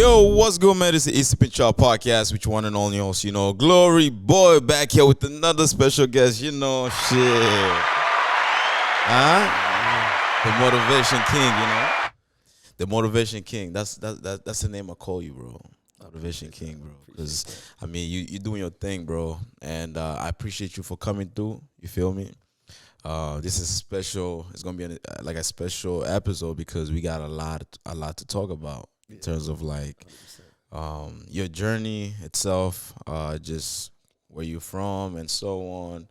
Yo, what's good, man? It's the East Pinchar podcast, which one and only host, Glory Boy back here with another special guest, shit. Huh? The Motivation King, The Motivation King. That's the name I call you, bro. Motivation King, bro. Because, you're doing your thing, bro. And I appreciate you for coming through. You feel me? This is special. It's going to be a special episode because we got a lot to talk about. In terms of your journey itself, just where you're from and so on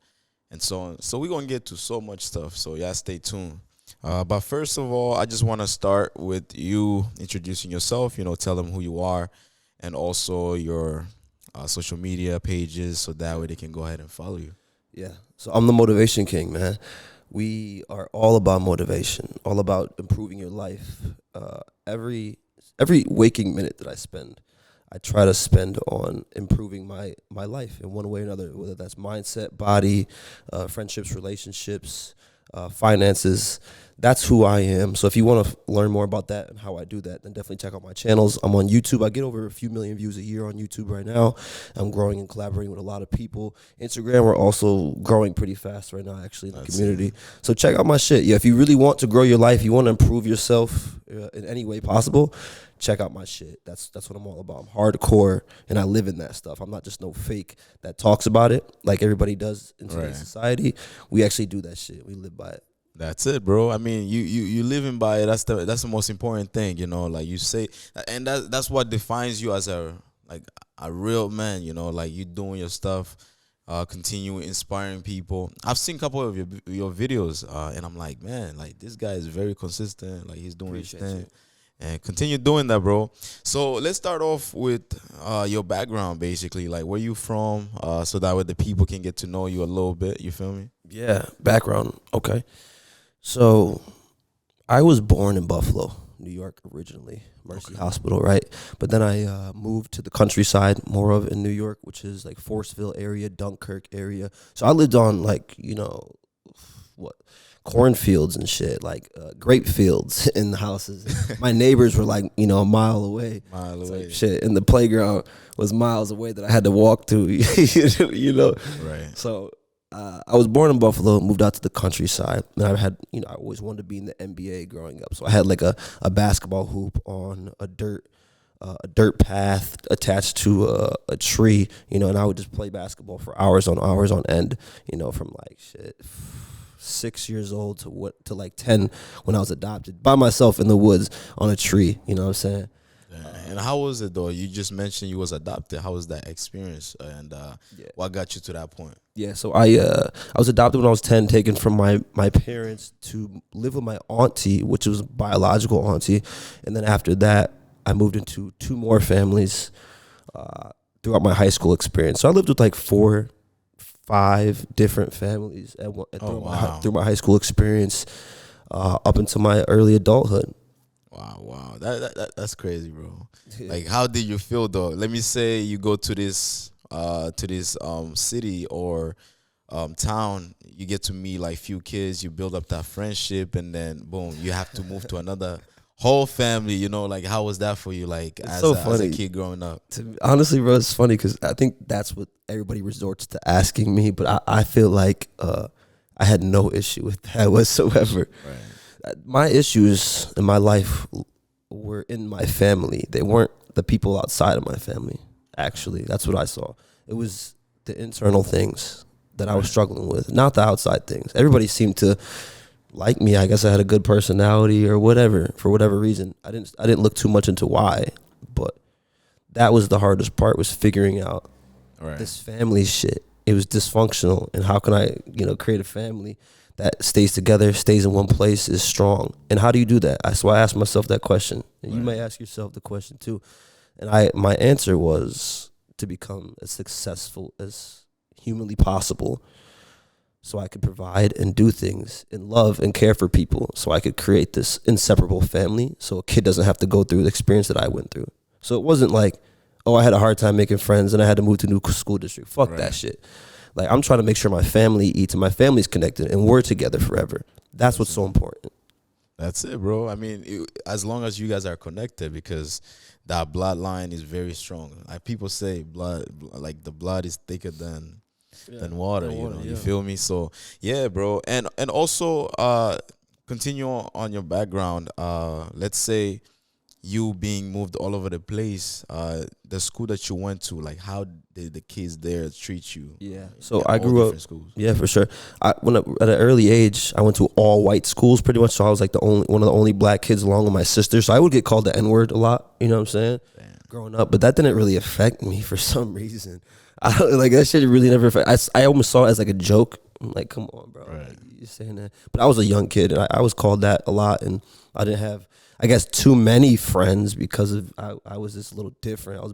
and so on. So we're going to get to so much stuff. So yeah, stay tuned. But first of all, I just want to start with you introducing yourself, tell them who you are and also your social media pages so that way they can go ahead and follow you. Yeah. So I'm the Motivation King, man. We are all about motivation, all about improving your life. Every waking minute that I spend, I try to spend on improving my life in one way or another, whether that's mindset, body, friendships, relationships, finances. That's who I am. So if you want to learn more about that and how I do that, then definitely check out my channels. I'm on YouTube. I get over a few million views a year on YouTube right now. I'm growing and collaborating with a lot of people. Instagram, we're also growing pretty fast right now, actually, in the community. So check out my shit. Yeah, if you really want to grow your life, you want to improve yourself in any way possible, check out my shit. That's what I'm all about. I'm hardcore, and I live in that stuff. I'm not just no fake that talks about it like everybody does in today's society. We actually do that shit. We live by it. That's it, bro. You living by it. That's the most important thing, like you say, and that's what defines you as a real man, you doing your stuff, continue inspiring people. I've seen a couple of your videos, and I'm like, man, this guy is very consistent, he's doing his thing. And continue doing that, bro. So let's start off with your background, basically, where you from, so that way the people can get to know you a little bit. You feel me? Yeah, background. Okay. So I was born in Buffalo, New York originally, Mercy Hospital, right? But then I moved to the countryside, more of in New York, which is Forestville area, Dunkirk area. So I lived on cornfields and shit, grape fields in the houses. My neighbors were a mile away. Shit. And the playground was miles away that I had to walk to, Right. So I was born in Buffalo, moved out to the countryside, and I had, I always wanted to be in the NBA growing up. So I had a basketball hoop on a dirt path attached to a tree, and I would just play basketball for hours on end, from 6 years old to 10 when I was adopted by myself in the woods on a tree. You know what I'm saying? And how was it though? You just mentioned you was adopted. How was that experience? And what got you to that point? Yeah, so I was adopted when I was 10, taken from my parents to live with my auntie, which was a biological auntie, and then after that, I moved into two more families throughout my high school experience. So I lived with 4-5 different families through my high school experience up until my early adulthood. Wow. That's crazy, bro. How did you feel though? Let me say you go to this city or town, you get to meet few kids, you build up that friendship, and then boom, you have to move to another whole family. How was that for you? As a kid growing up? Honestly, bro, it's funny because I think that's what everybody resorts to asking me, but I feel I had no issue with that whatsoever. Right. My issues in my life were in my family. They weren't the people outside of my family, actually. That's what I saw. It was the internal things that I was struggling with, not the outside things. Everybody seemed to like me. I guess I had a good personality or whatever, for whatever reason. I didn't look too much into why, but that was the hardest part, was figuring out this family shit. It was dysfunctional, and how can I, create a family that stays together, stays in one place, is strong? And how do you do that? So I asked myself that question, and you may ask yourself the question too. And my answer was to become as successful as humanly possible, so I could provide and do things and love and care for people, so I could create this inseparable family, so a kid doesn't have to go through the experience that I went through. So it wasn't I had a hard time making friends and I had to move to a new school district. Fuck that shit. I'm trying to make sure my family eats and my family's connected and we're together forever. That's what's so important. That's it, bro. As long as you guys are connected, because that bloodline is very strong. Like people say, like the blood is thicker than water. You know, you feel me? So yeah, bro. And also, continue on your background. Let's say you being moved all over the place, the school that you went to, like how did the kids there treat you? Yeah. So I grew up. Schools? Yeah, for sure. At an early age, I went to all white schools pretty much. So I was like one of the only black kids along with my sister. So I would get called the N-word a lot. You know what I'm saying? Damn. Growing up, but that didn't really affect me for some reason. Like that shit really never affected. I almost saw it as like a joke. I'm like, come on, bro. Right. Like, you're saying that. But I was a young kid, and I was called that a lot, and I didn't have, I guess, too many friends because of I was just a little different. I was,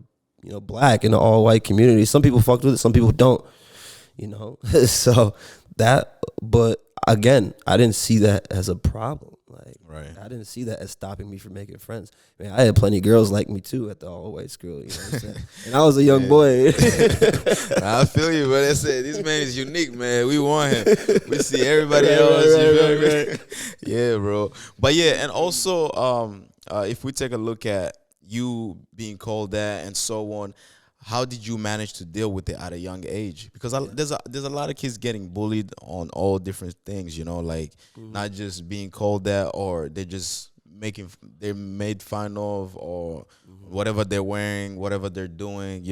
black in the all white community. Some people fucked with it, some people don't. So that. But again, I didn't see that as a problem. Like, right. I didn't see that as stopping me from making friends. I mean, I had plenty of girls like me too at the all white school. You know what I'm saying? And I was a young boy. I feel you, but I said this man is unique, man. We want him. We see everybody else. Right. Yeah, bro. But yeah, and also, if we take a look at you being called that and so on, how did you manage to deal with it at a young age? Because there's a lot of kids getting bullied on all different things, like not just being called that, or they're made fun of, or whatever they're wearing, whatever they're doing,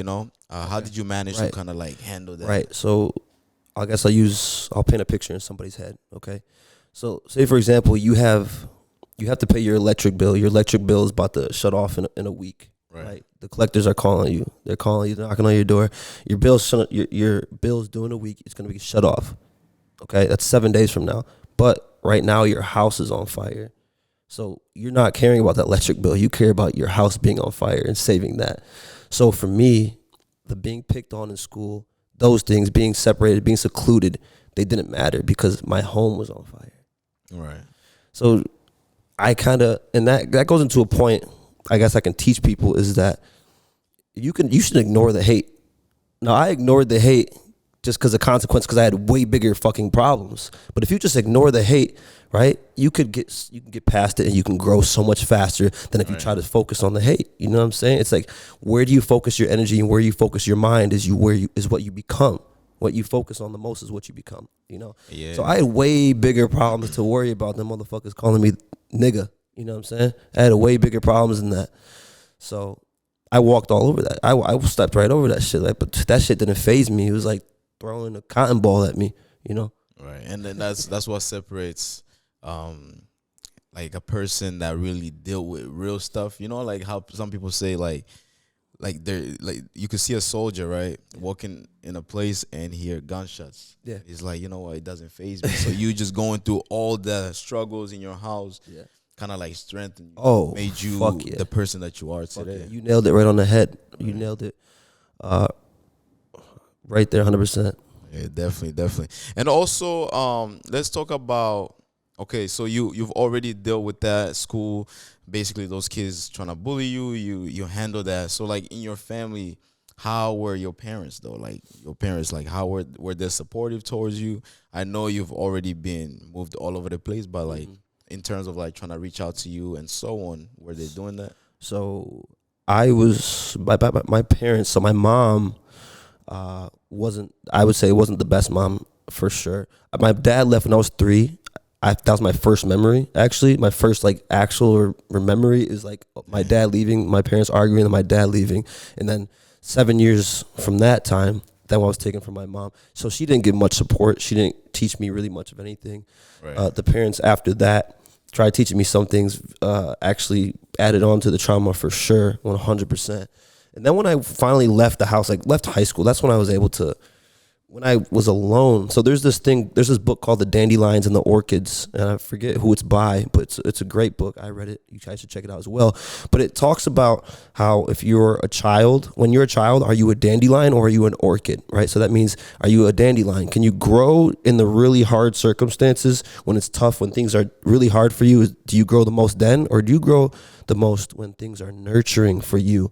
How did you manage to kind of like handle that? Right. So I guess I'll paint a picture in somebody's head. Okay. So say for example, you have to pay your electric bill. Your electric bill is about to shut off in a week. Right. The collectors are calling you. They're calling you. They're knocking on your door. Your bill's due in a week. It's gonna be shut off. Okay, that's 7 days from now. But right now your house is on fire, so you're not caring about that electric bill. You care about your house being on fire and saving that. So for me, the being picked on in school, those things, being separated, being secluded, they didn't matter because my home was on fire. Right. So I kind of, and that goes into a point. I guess I can teach people is that you should ignore the hate. Now I ignored the hate just because of consequence, because I had way bigger fucking problems. But if you just ignore the hate, right, you can get past it and you can grow so much faster than if you try to focus on the hate. You know what I'm saying? It's like, where do you focus your energy and where you focus your mind is what you become. What you focus on the most is what you become. Yeah. So I had way bigger problems to worry about than motherfuckers calling me nigga. You know what I'm saying? I had way bigger problems than that. So I walked all over that. I stepped right over that shit. But that shit didn't faze me. It was like throwing a cotton ball at me, Right. And then that's what separates like a person that really deal with real stuff. Like how some people say like they're like, you could see a soldier, right, walking in a place and hear gunshots. Yeah. It's like, what, it doesn't faze me. So you just going through all the struggles in your house. Yeah. Kind of like strengthened you, made you the person that you are today. You nailed it right on the head. You nailed it right there, 100%. Yeah, definitely. And also, let's talk about, okay, so you've already dealt with that school, basically those kids trying to bully you. You handle that. So like in your family, how were your parents though? Like your parents, like how were they supportive towards you? I know you've already been moved all over the place, but like. In terms of like trying to reach out to you and so on, were they doing that? So I was my parents. So my mom wasn't the best mom for sure. My dad left when I was 3. That was my first memory. Actually, my first like actual memory is like my dad leaving, my parents arguing, and my dad leaving, and then 7 years from that time, then I was taken from my mom. So she didn't give much support. She didn't teach me really much of anything. Right. The parents after that tried teaching me some things, actually added on to the trauma for sure, 100%. And then when I finally left the house, like left high school, that's when I was able to, when I was alone. So there's this book called The Dandelions and the Orchids, and I forget who it's by, but it's a great book. I read it. You guys should check it out as well. But it talks about how if you're a child, when you're a child, are you a dandelion or are you an orchid, right? So that means, are you a dandelion? Can you grow in the really hard circumstances when it's tough, when things are really hard for you? Do you grow the most then, or do you grow the most when things are nurturing for you?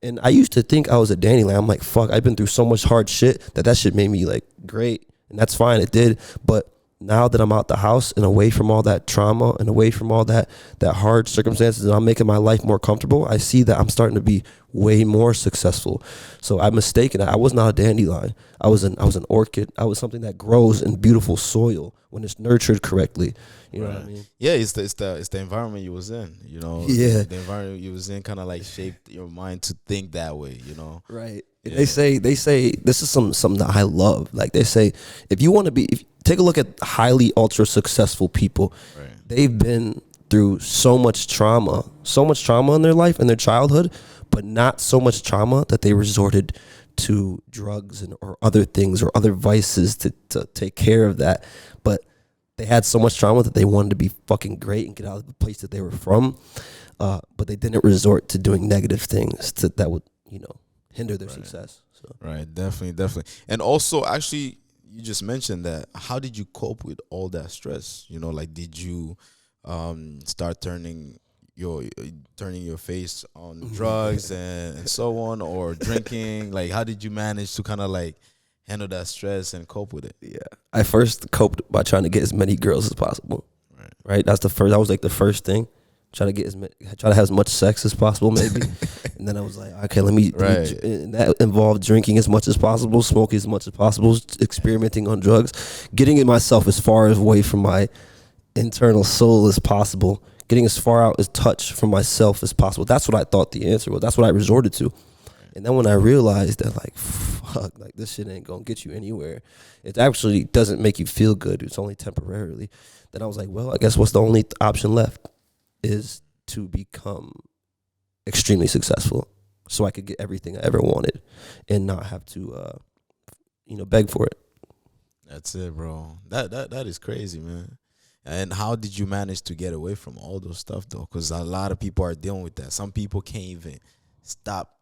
And I used to think I was a dandelion. I'm like, fuck, I've been through so much hard shit that shit made me like great. And that's fine, it did. But now that I'm out the house and away from all that trauma and away from all that hard circumstances, and I'm making my life more comfortable, I see that I'm starting to be way more successful. So I'm mistaken. I was not a dandelion. I was an orchid. I was something that grows in beautiful soil when it's nurtured correctly. You know what I mean? Yeah, it's the environment you was in. You know, Yeah. the environment you was in kind of like shaped your mind to think that way. You know, Right. Yeah. They say this is something that I love. Like they say, if you want to be, take a look at highly ultra successful people. Right. They've been through so much trauma in their life, in their childhood, but not so much trauma that they resorted to drugs or other things or other vices to take care of that. But they had so much trauma that they wanted to be fucking great and get out of the place that they were from. But they didn't resort to doing negative things that would, hinder their success. So. Right, definitely. And also, actually, you just mentioned that. How did you cope with all that stress? You know, like, did you start turning your face on drugs and so on, or drinking? Like, how did you manage to kind of like handle that stress and cope with it? Yeah, I first coped by trying to get as many girls as possible. Right, that's the first. That was like the first thing. Try to have as much sex as possible, maybe. And then I was like, okay, let me. And that involved drinking as much as possible, smoking as much as possible, experimenting on drugs, getting in myself as far away from my internal soul as possible, getting as far out as touch from myself as possible. That's what I thought the answer was. That's what I resorted to. And then when I realized that, like, fuck, like this shit ain't gonna get you anywhere. It actually doesn't make you feel good. It's only temporarily. Then I was like, well, I guess what's the only option left is to become extremely successful, so I could get everything I ever wanted and not have to, beg for it. That's it, bro. That is crazy, man. And how did you manage to get away from all those stuff, though? Because a lot of people are dealing with that. Some people can't even stop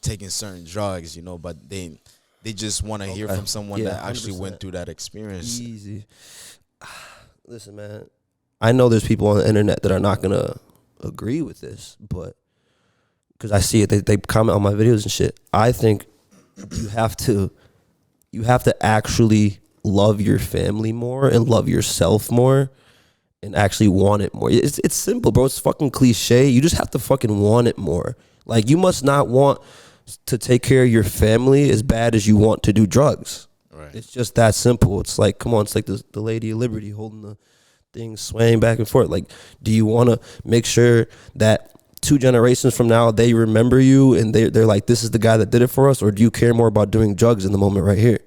taking certain drugs, but they just want to hear from someone that actually 100%. Went through that experience. Easy. Listen, man, I know there's people on the internet that are not going to agree with this, but because I see it, they comment on my videos and shit. I think you have to actually love your family more and love yourself more and actually want it more. It's simple, bro. It's fucking cliche. You just have to fucking want it more. Like, you must not want to take care of your family as bad as you want to do drugs. Right. It's just that simple. It's like, come on, it's like the Lady of Liberty holding the thing swaying back and forth. Like, do you want to make sure that 2 generations from now they remember you and they're like, this is the guy that did it for us? Or do you care more about doing drugs in the moment right here?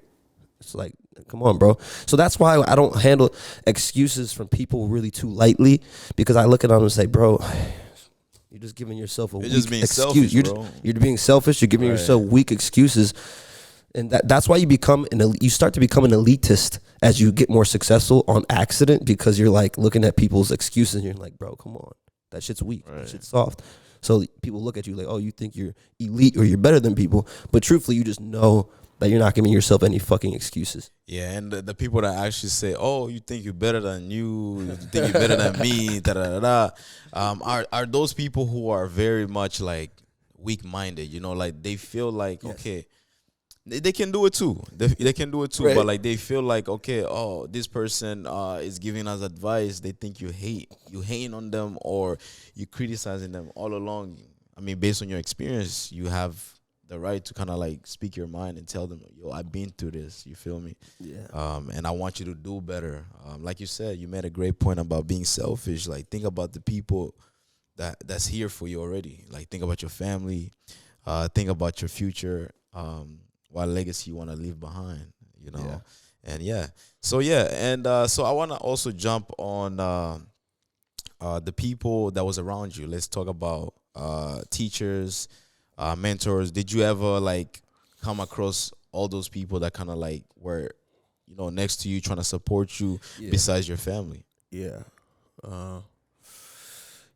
It's like, come on, bro. So that's why I don't handle excuses from people really too lightly, because I look at them and say, bro, you're just giving yourself a weak just being excuse. selfish, bro. You're being selfish. You're giving yourself weak excuses. And that's why you start to become an elitist as you get more successful on accident, because you're like looking at people's excuses and you're like, bro, come on. That shit's weak. That shit's soft. So people look at you like, oh, you think you're elite or you're better than people. But truthfully, you just know that you're not giving yourself any fucking excuses. Yeah, and the people that actually say, oh, you think you're better than you think you're better than me, are those people who are very much like weak-minded, like they feel like, okay, they can do it too. They can do it too, but like they feel like, okay, oh, this person is giving us advice. They think you hating on them, or you criticizing them all along. I mean, based on your experience, you have the right to kind of like speak your mind and tell them, yo, I've been through this. You feel me? Yeah. And I want you to do better. Like you said, you made a great point about being selfish. Like, think about the people that's here for you already. Like, think about your family. Think about your future. What legacy you want to leave behind, And so I want to also jump on the people that was around you. Let's talk about teachers, mentors. Did you ever like come across all those people that kind of like were, next to you, trying to support you besides your family? Yeah.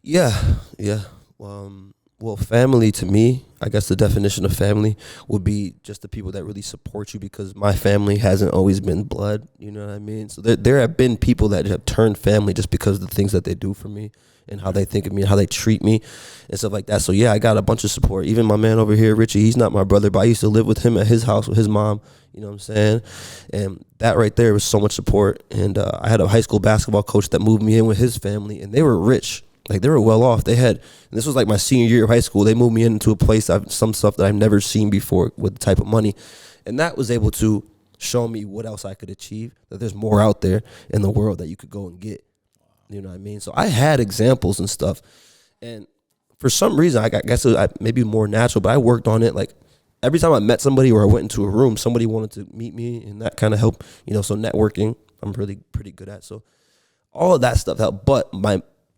Yeah. Well, family to me, I guess the definition of family would be just the people that really support you, because my family hasn't always been blood, you know what I mean? So there have been people that have turned family just because of the things that they do for me and how they think of me and how they treat me and stuff like that. So yeah, I got a bunch of support. Even my man over here, Richie, he's not my brother, but I used to live with him at his house with his mom, you know what I'm saying? And that right there was so much support. And I had a high school basketball coach that moved me in with his family, and they were rich. Like, they were well off. They had, and this was like my senior year of high school. They moved me into a place, some stuff that I've never seen before with the type of money. And that was able to show me what else I could achieve, that there's more out there in the world that you could go and get. You know what I mean? So I had examples and stuff. And for some reason, I guess it was maybe more natural, but I worked on it. Like, every time I met somebody or I went into a room, somebody wanted to meet me, and that kind of helped, you know. So networking, I'm really pretty good at. So all of that stuff helped. But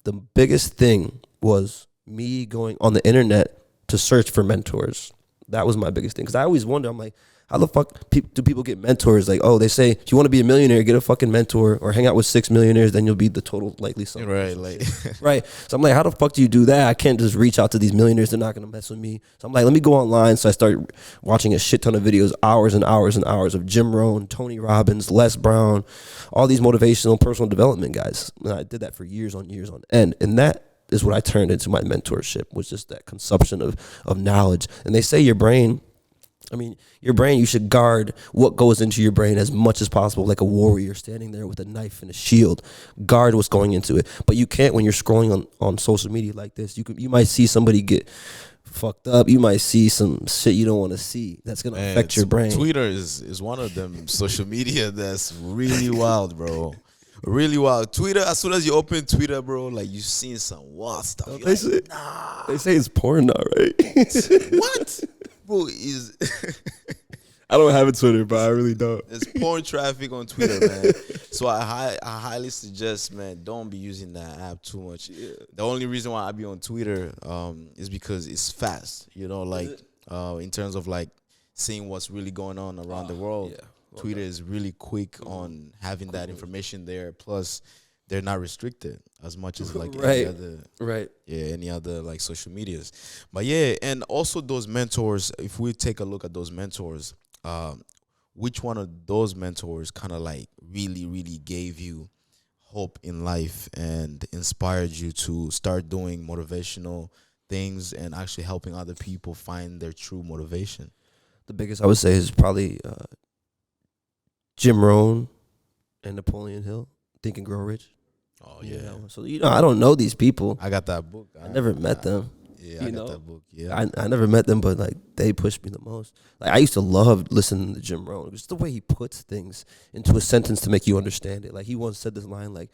the biggest thing was me going on the internet to search for mentors. That was my biggest thing, because I always wonder, I'm like, how the fuck do people get mentors? Like, oh, they say, if you want to be a millionaire, get a fucking mentor or hang out with 6 millionaires, then you'll be the total likely son. Right, like right. So I'm like, how the fuck do you do that? I can't just reach out to these millionaires. They're not going to mess with me. So I'm like, let me go online. So I started watching a shit ton of videos, hours and hours and hours of Jim Rohn, Tony Robbins, Les Brown, all these motivational personal development guys. And I did that for years on end. And that is what I turned into my mentorship, was just that consumption of knowledge. And they say your brain, you should guard what goes into your brain as much as possible, like a warrior standing there with a knife and a shield. Guard what's going into it. But you can't when you're scrolling on social media like this. You might see somebody get fucked up. You might see some shit you don't want to see. That's going to affect your brain. Twitter is one of them social media that's really wild, bro. Really wild. Twitter, as soon as you open Twitter, bro, like, you seen some wild stuff. They say it's porn now, right? What? Bro, is I don't have a Twitter, but I really don't. There's porn traffic on Twitter, man. So I highly suggest, man, don't be using that app too much. Yeah. The only reason why I be on Twitter is because it's fast. You know, like in terms of like seeing what's really going on around the world. Yeah. Well, Twitter is really quick on having that information there. Plus, they're not restricted as much as like any other, any other like social medias. But yeah, and also those mentors, if we take a look at those mentors, which one of those mentors kind of like really, really gave you hope in life and inspired you to start doing motivational things and actually helping other people find their true motivation? The biggest I would say is probably Jim Rohn and Napoleon Hill, Think and Grow Rich. Oh, yeah. So, I don't know these people. I got that book. I never met them. Yeah, I got that book. Yeah. I never met them, but like, they pushed me the most. Like, I used to love listening to Jim Rohn. Just the way he puts things into a sentence to make you understand it. Like, he once said this line, like,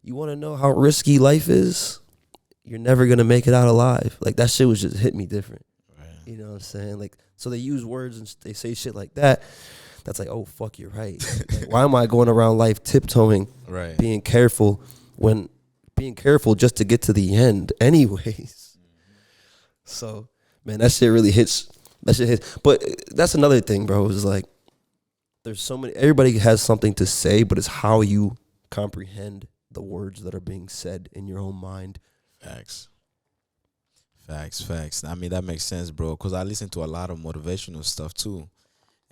you want to know how risky life is? You're never going to make it out alive. Like, that shit was just hit me different. Right. You know what I'm saying? Like, so they use words and they say shit like that. That's like, oh, fuck, you're right. Like, why am I going around life tiptoeing, being careful just to get to the end anyways? So, man, that shit really hits. That shit hits. But that's another thing, bro, is like, there's so many, everybody has something to say, but it's how you comprehend the words that are being said in your own mind. Facts. I mean, that makes sense, bro, because I listen to a lot of motivational stuff, too.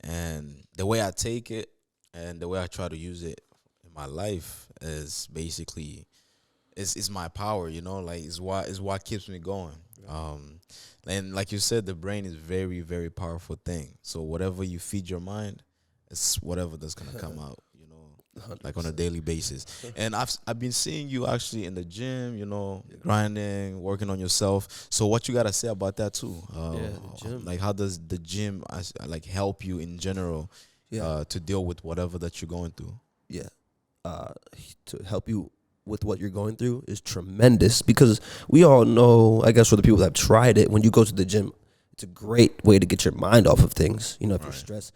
And the way I take it and the way I try to use it in my life is basically, it's my power, you know, like it's what keeps me going. And like you said, the brain is very, very powerful thing. So whatever you feed your mind, it's whatever that's gonna come out, you know, 100%. Like on a daily basis. And I've been seeing you actually in the gym, you know, grinding, working on yourself. So what you gotta say about that too? The gym. Like, how does the gym like help you in general to deal with whatever that you're going through? Yeah, to help you with what you're going through is tremendous, because we all know, I guess for the people that have tried it, when you go to the gym, it's a great way to get your mind off of things. You know, if you're stressed,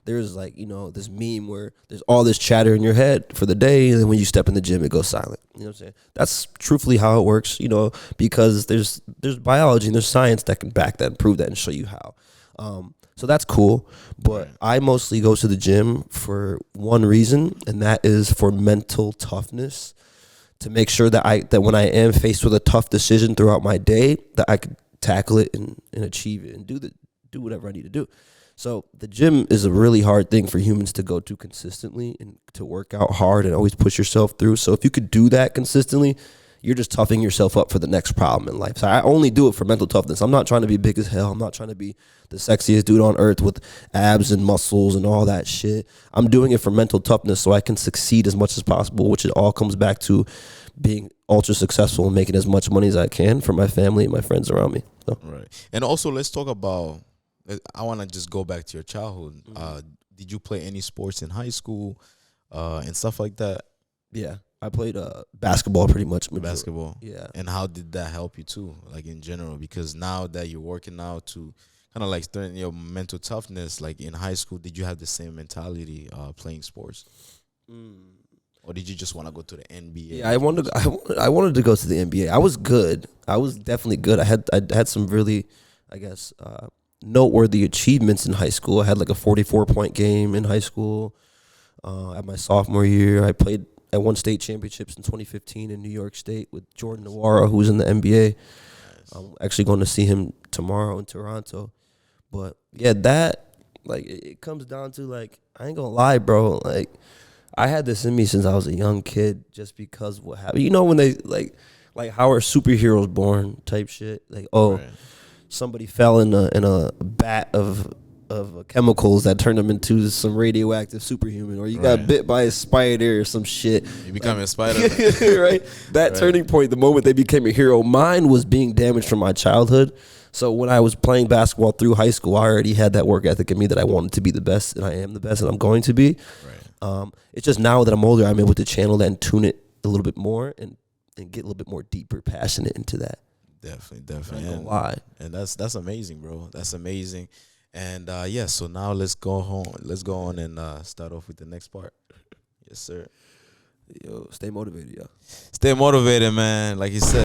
there's like, you know, this meme where there's all this chatter in your head for the day, and then when you step in the gym, it goes silent. You know what I'm saying? That's truthfully how it works, you know, because there's biology and there's science that can back that and prove that and show you how. So that's cool, but I mostly go to the gym for one reason, and that is for mental toughness, to make sure that when I am faced with a tough decision throughout my day, that I could tackle it and achieve it and do whatever I need to do. So the gym is a really hard thing for humans to go to consistently and to work out hard and always push yourself through. So if you could do that consistently, you're just toughing yourself up for the next problem in life. So I only do it for mental toughness. I'm not trying to be big as hell. I'm not trying to be the sexiest dude on earth with abs and muscles and all that shit. I'm doing it for mental toughness so I can succeed as much as possible, which it all comes back to being ultra successful and making as much money as I can for my family and my friends around me. So. Right. And also, let's talk about, I want to just go back to your childhood. Did you play any sports in high school and stuff like that? Yeah. I played basketball pretty much. Basketball? Yeah. And how did that help you too, like in general? Because now that you're working out to kind of like strengthen your mental toughness, like in high school, did you have the same mentality playing sports? Or did you just want to go to the NBA? Yeah, I wanted to go to the NBA. I was good. I was definitely good. I had some really, I guess, noteworthy achievements in high school. I had like a 44-point game in high school. At my sophomore year, I won state championships in 2015 in New York State with Jordan Nwora, who's in the NBA. Nice. I'm actually going to see him tomorrow in Toronto. But yeah, that like it comes down to like, I ain't gonna lie, bro. Like I had this in me since I was a young kid, just because what happened. You know when they like how are superheroes born type shit? Like somebody fell in a vat of chemicals that turned them into some radioactive superhuman, or you got bit by a spider or some shit. You become a spider, right? That turning point, the moment they became a hero. Mine was being damaged from my childhood. So when I was playing basketball through high school, I already had that work ethic in me that I wanted to be the best, and I am the best, and I'm going to be. Right. It's just now that I'm older, I'm able to channel that and tune it a little bit more and get a little bit more deeper, passionate into that. Definitely. I ain't gonna lie. And that's amazing, bro. That's amazing. And so now let's go home. Let's go on and start off with the next part. Yes, sir. Yo, stay motivated, yo. Stay motivated, man. Like you said.